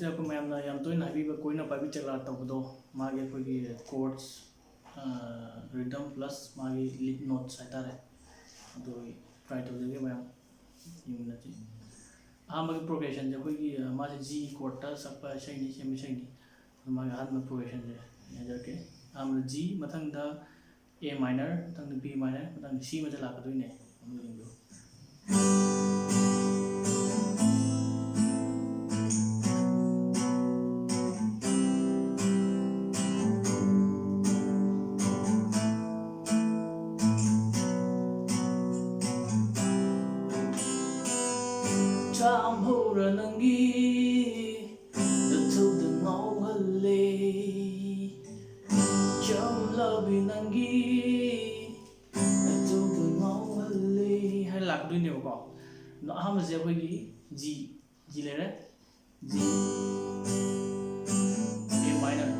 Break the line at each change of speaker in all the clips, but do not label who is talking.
ꯃꯁꯤꯗ ꯑꯩꯈꯣꯏ ꯃꯌꯥꯝꯅ ꯌꯥꯝ ꯇꯣꯏꯅ ꯍꯥꯏꯕꯤꯕ ꯀꯣꯏꯅ ꯄꯥꯏꯕꯤ ꯆꯦꯛꯂꯥ ꯇꯧꯕꯗꯣ ꯃꯥꯒꯤ ꯑꯩꯈꯣꯏꯒꯤ ꯀꯣꯔꯠꯁ ꯔꯤꯗꯝ ꯄ꯭ꯂꯁ ꯃꯥꯒꯤ ꯂꯤꯠ ꯅꯣꯠꯁ ꯍꯥꯏꯇꯥꯔꯦ ꯑꯗꯨ ꯇ꯭ꯔꯥꯏ ꯇꯧꯖꯒꯦ ꯃꯌꯥꯝ ꯌꯦꯡꯃꯤꯟꯅꯁꯤ ꯑꯍꯥꯟꯕꯒꯤ ꯄ꯭ꯔꯣꯒ꯭रेꯁꯟꯁꯦ ꯑꯩꯈꯣꯏꯒꯤ ꯃꯥꯁꯦ ꯖꯤ ꯀꯣꯔꯠꯇ ꯁꯛꯄ ꯏꯁꯩꯅꯤ ꯁꯦꯝꯕ ꯏꯁꯩꯅꯤ ꯑꯗꯨ ꯃꯥꯒꯤ ꯑꯍꯥꯟꯕ ꯄ꯭ꯔꯣꯒ꯭रेꯁꯟꯁꯦ ꯍꯥꯏꯖꯔꯛꯀꯦ ꯑꯍꯥꯟꯕꯗ ꯖꯤ ꯃꯊꯪꯗ ꯑꯦ ꯃꯥꯏꯅꯔ ꯃꯊꯪꯗ ꯕꯤ ꯃꯥꯏꯅꯔ ꯃꯊꯪꯗ ꯁꯤ ꯃꯊꯪ ꯂꯥꯛꯀꯗꯣꯏꯅꯦ ꯑꯗꯨ ꯌꯦꯡꯕꯤꯌꯨ ꯆꯥꯝꯍꯧꯔ ꯅꯪꯒꯤ ꯅꯊꯧꯗ ꯉꯥꯎꯍꯜꯂꯦ ꯆꯝꯂꯕꯤ ꯅꯪꯒꯤ ꯅꯊꯧꯗ ꯉꯥꯎꯍꯜꯂꯦ ꯍꯥꯏꯅ ꯂꯥꯛꯀꯗꯣꯏꯅꯦꯕꯀꯣ ꯑꯗꯣ ꯑꯍꯥꯟꯕꯁꯦ ꯑꯩꯈꯣꯏꯒꯤ ꯖꯤ ꯂꯩꯔꯦ ꯖꯤ ꯑꯦ ꯃꯥꯏꯅꯔ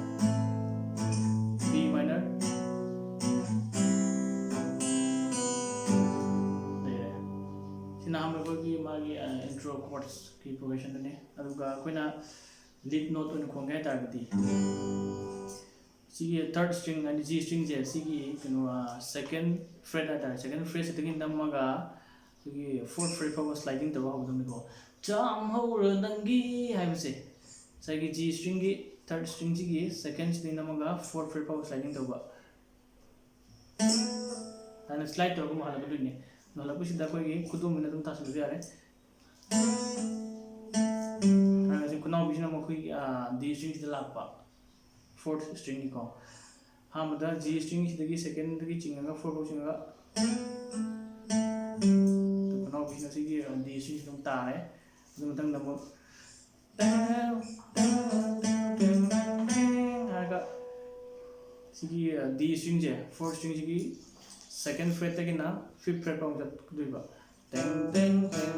ꯕꯤ ꯃꯥꯏꯅꯔ ꯂꯩꯔꯦ ꯁꯤꯅ ꯑꯍꯥꯟꯕ ꯑꯩꯈꯣꯏꯒꯤ ꯃꯥꯒꯤ ꯏꯟꯇ꯭ꯔꯣ ꯀꯣꯔꯠꯁꯀꯤ ꯄ꯭ꯔꯣꯒ꯭रेꯁꯟꯗꯨꯅꯤ ꯑꯗꯨꯒ ꯑꯩꯈꯣꯏꯅ ꯂꯤꯠ ꯅꯣꯠ ꯑꯣꯏꯅ ꯈꯣꯡꯒꯦ ꯍꯥꯏꯇꯥꯔꯒꯗꯤ ꯁꯤꯒꯤ ꯊꯔꯠ ꯁ꯭ꯇ꯭ꯔꯤꯡ ꯍꯥꯏꯗꯤ ꯖꯤ ꯁ꯭ꯇ꯭ꯔꯤꯡꯁꯦ ꯁꯤꯒꯤ ꯀꯩꯅꯣ ꯁꯦꯀꯦꯟ ꯐ꯭ꯔꯦꯠ ꯍꯥꯏꯇꯥꯔꯦ ꯁꯦꯀꯦꯟ ꯐ꯭ꯔꯦꯠꯁꯤꯗꯒꯤ ꯅꯝꯃꯒ ꯑꯩꯈꯣꯏꯒꯤ ꯐꯣꯔꯠ ꯐ꯭ꯔꯦꯠ ꯐꯥꯎꯕ ꯁ꯭ꯂꯥꯏꯗꯤꯡ ꯇꯧꯕ ꯍꯧꯒꯗꯕꯅꯤꯀꯣ ꯆꯥꯝꯍꯧꯔ ꯅꯪꯒꯤ ꯍꯥꯏꯕꯁꯦ ꯉꯁꯥꯏꯒꯤ ꯖꯤ ꯁ꯭ꯇ꯭ꯔꯤꯡꯒꯤ ꯊꯔꯠ ꯁ꯭ꯇ꯭ꯔꯤꯡꯁꯤꯒꯤ ꯁꯦꯀꯦꯟꯁꯤꯗꯒꯤ ꯅꯝꯃꯒ ꯐꯣꯔꯠ ꯐ꯭ꯔꯦꯠ ꯐꯥꯎꯕ ꯁ꯭ꯂꯥꯏꯗꯤꯡ ꯇꯧꯕ ꯑꯗꯨꯅ ꯁ꯭ꯂꯥꯏด์ꯇꯧꯔꯒ ꯑꯃꯨꯛ ꯍꯜꯂꯛꯀꯗꯣꯏꯅꯦ ꯍꯜꯂꯛꯄꯁꯤꯗ ꯑꯩꯈꯣꯏꯒꯤ ꯈꯨꯗꯣꯝꯕꯤꯅ ꯑꯗꯨꯝ ꯇꯥꯁꯤꯜꯂꯁꯨ ꯌꯥꯔꯦ ꯈꯨꯅꯥꯎꯕꯤꯁꯤꯅ ꯑꯩꯈꯣꯏꯒꯤ ꯗꯤ ꯁ꯭ꯇ꯭ꯔꯤꯡꯁꯤꯗ ꯂꯥꯛꯄ ꯐꯣꯔꯠ ꯁ꯭ꯇ꯭ꯔꯤꯡꯅꯤꯀꯣ ꯑꯍꯥꯟꯕꯗ ꯖꯤ ꯁ꯭ꯇ꯭ꯔꯤꯡꯁꯤꯗꯒꯤ ꯁꯦꯀꯦꯟꯗꯒꯤ ꯆꯤꯡꯉꯒ ꯐꯣꯔꯠ ꯐꯥꯎ ꯆꯤꯡꯉꯒ ꯈꯨꯅꯥꯎꯕꯤꯁꯤꯅ ꯁꯤꯒꯤ ꯗꯤ ꯁ꯭ꯇ꯭ꯔꯤꯡꯁꯤꯗ ꯑꯃꯨꯛ ꯇꯥꯔꯦ ꯑꯗꯨ ꯃꯊꯪꯗ ꯑꯃꯨꯛ ꯍꯥꯏꯔꯒ ꯁꯤꯒꯤ ꯗꯤ ꯁ꯭ꯇ꯭ꯔꯤꯡꯁꯦ ꯐꯣꯔꯠ ꯁ꯭ꯇ꯭ꯔꯤꯡꯁꯤꯒꯤ ꯁꯦꯀꯦꯟ ꯐ꯭ꯔꯦꯠꯇꯒꯤꯅ ꯐꯤꯐ ꯐ꯭ꯔꯦꯠ ꯐꯥꯎ ꯆꯠꯀꯗꯣꯏꯕ ꯇꯦꯡ ꯇꯦꯡ ꯇꯦꯡ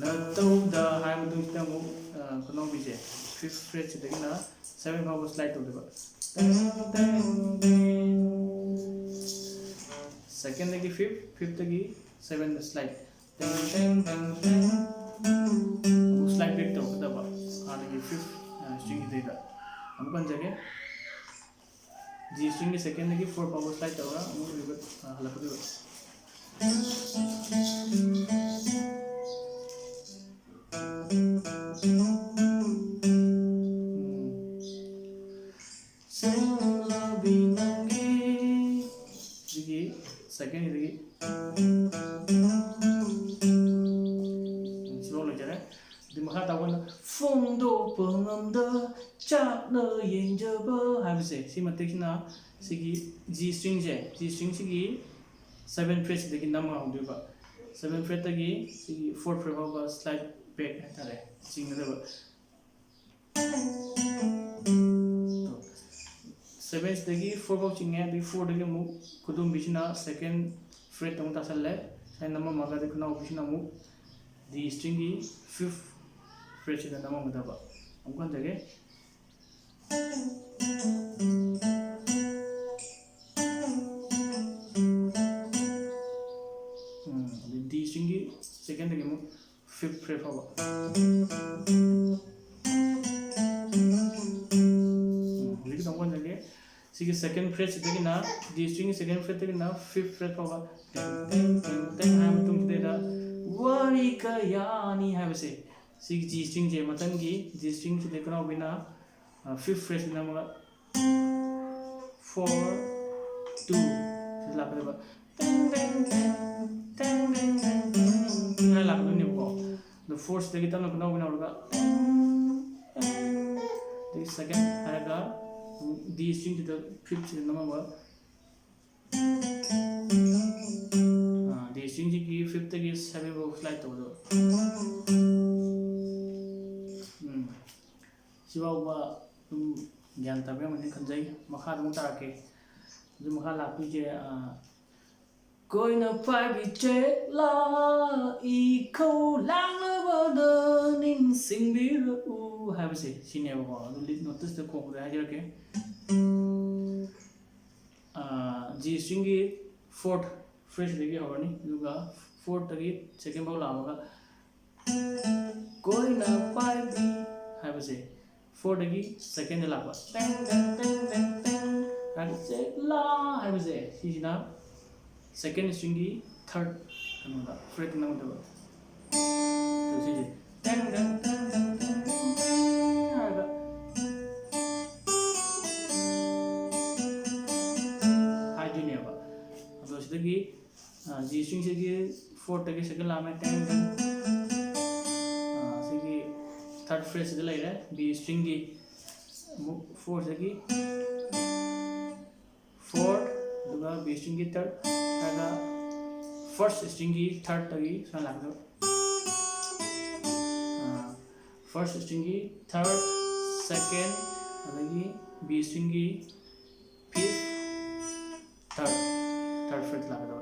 ꯅꯇꯧꯗ ꯍꯥꯏꯔ ꯃꯇꯨꯡꯁꯤꯗ ꯑꯃꯨꯛ ꯈꯨꯅꯥꯎꯕꯤꯁꯦ ꯐꯤꯐ ꯐ꯭ꯔꯦꯠꯁꯤꯗꯒꯤꯅ ꯁꯚꯦꯟ ꯐꯥꯎꯕ ꯁ꯭ꯂꯥꯏด์ꯇꯧꯗꯣꯏꯕ सेकेंड की फिफ्थ की सेवन स्लाइड स्लाइड ब्रेक तब आने की फिफ्थ स्ट्रिंग देगा हम कौन जगह जी स्ट्रिंग की सेकेंड की फोर पावर स्लाइड तब हल्का सेकेंड इधर स्लो ले चले दिमाग तावन फोंडो पंगंदा चाटना येंजबा हाबिसे सी मतेकिना सिगी जी स्ट्रिंग सिगी 7 फ्रेट दगी नमा होदुबा 7 फ्रेट दगी सिगी 4 फ्रेट होगा स्लाइड बैक हातारे सिंगदबा 7 दगी 4 फाउ चिंगे बी 4 दगी मु खुदुम बिसिना सेकंड फ्रेट तंग तासले साइन नंबर मगा दे खुना बिसिना मु दी स्ट्रिंग की 5th फ्रेट से नंबर मदबा हम कौन जगह दी स्ट्रिंग की सेकंड दगी मु 5th फ्रेट होगा लेकिन हम कौन जगह सिगी सेकंड फ्रेट से ना दी स्ट्रिंग की सेकंड फ्रेट ना 5th फ्रेट होगा टेंग हम तुम देदा वारी का यानी है वैसे सिगी जी स्ट्रिंग जे मतंग की जी स्ट्रिंग से देखना बिना 5th फ्रेट ना मगा 4 2 से लाकर बा टेंग लाकर नहीं को द फोर्थ देखी तब ना बिना होगा द सेकंड आएगा दी स्ट्रिंग से 5th से ना मगा दी स्ट्रिंग की 5th की 7 वो स्लाइड तो दो सिवाउबा ज्ञान तबे मन खंजई मखा दम ताके जो मखा लापी जे कोई न पाबी चेला इखौ लांगबद निं सिंबिरु हाबसे सिनेबो लिट नोटिस द कोबो हाजिरके जी स्ट्रिंग की 4th फ्रेट दगी होरनी दुगा 4th दगी सेकंड बाउ लावगा कोई न पाबी हाइबसे फोर्दगी सेकेंड लापा टेंग टेंग टेंग टेंग टेंग हाइबसे ला हाइबसे सिजना सेकेंड स्ट्रिंग की थर्ड कनोदा फ्रेट नंगदबा तो सिजे टेंग टेंग टेंग टेंग टेंग हाइबा हाइजुनेबा अदो सिदगी जी स्ट्रिंग से फोर्थ तक सेकंड ला में टेंग टेंग सिगी थर्ड फ्रेज से ले रहा बी स्ट्रिंग की फोर्थ से फोर्थ दुगा बी स्ट्रिंग की थर्ड आगा फर्स्ट स्ट्रिंग की थर्ड तक सन लागदो फर्स्ट स्ट्रिंग की थर्ड सेकंड अदगी बी स्ट्रिंग की फिफ्थ थर्ड फ्रेज लागदो